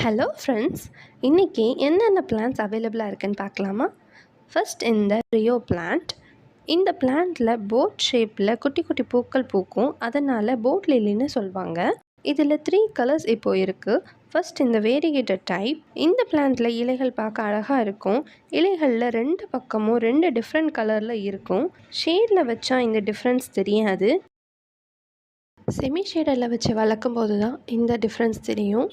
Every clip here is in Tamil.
ஹலோ ஃப்ரெண்ட்ஸ், இன்றைக்கி என்னென்ன பிளான்ட்ஸ் அவைலபிளாக இருக்குன்னு பார்க்கலாமா? ஃபர்ஸ்ட் இந்த ரியோ பிளான்ட். இந்த பிளான்ட்டில் போட் ஷேப்பில் குட்டி குட்டி பூக்கள் பூக்கும், அதனால் போட் லில்லின்னு சொல்லுவாங்க. இதில் 3 கலர்ஸ் இப்போது இருக்குது. ஃபர்ஸ்ட் இந்த வேரியேட்டட் டைப். இந்த பிளான்ட்டில் இலைகள் பார்க்க அழகாக இருக்கும். இலைகளில் 2 பக்கமும் 2 டிஃப்ரெண்ட் கலரில் இருக்கும். ஷேடில் வச்சா இந்த டிஃப்ரென்ஸ் தெரியாது. செமி ஷேடரில் வச்சு வளர்க்கும் போது தான் இந்த டிஃப்ரென்ஸ் தெரியும்.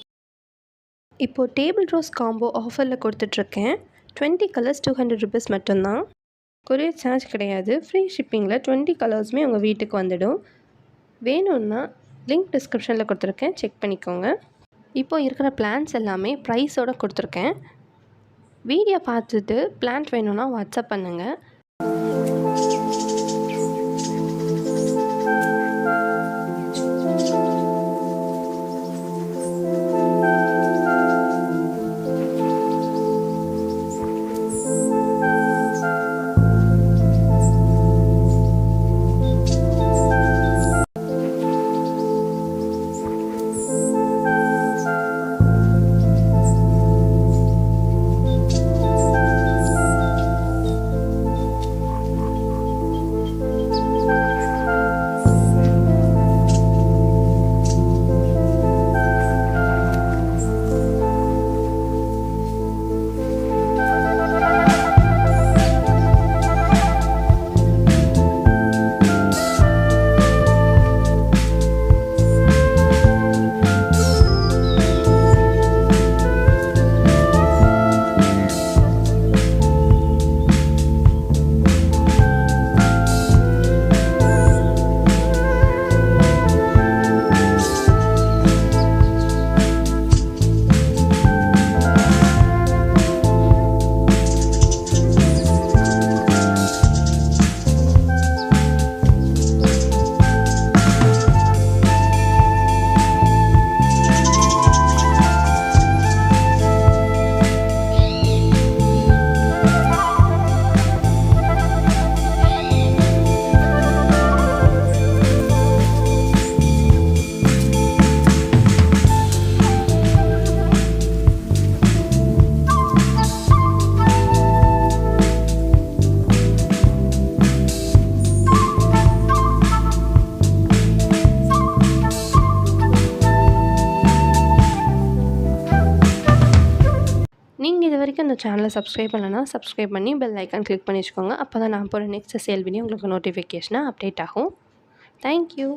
இப்போது டேபிள் ரோஸ் காம்போ ஆஃபரில் கொடுத்துட்ருக்கேன். 20 கலர்ஸ் 200 ருபீஸ் மட்டும்தான். கொரியர் சார்ஜ் கிடையாது. ஃப்ரீ ஷிப்பிங்கில் 20 கலர்ஸுமே உங்கள் வீட்டுக்கு வந்துடும். வேணும்னா லிங்க் டிஸ்கிரிப்ஷனில் கொடுத்துருக்கேன், செக் பண்ணிக்கோங்க. இப்போது இருக்கிற பிளான்ஸ் எல்லாமே ப்ரைஸோடு கொடுத்துருக்கேன். வீடியோ பார்த்துட்டு பிளான்ட் வேணும்னா வாட்ஸ்அப் பண்ணுங்கள். நீங்கள் இது வரைக்கும் இந்த சேனலை சப்ஸ்கிரைப் பண்ணலைன்னா சப்ஸ்கிரைப் பண்ணி பெல் ஐக்கான் கிளிக் பண்ணி வச்சுக்கோங்க. அப்போ தான் நான் போகிற நெக்ஸ்ட் சேல் வீடியோ உங்களுக்கு நோட்டிஃபிகேஷனாக அப்டேட் ஆகும். தேங்க்யூ.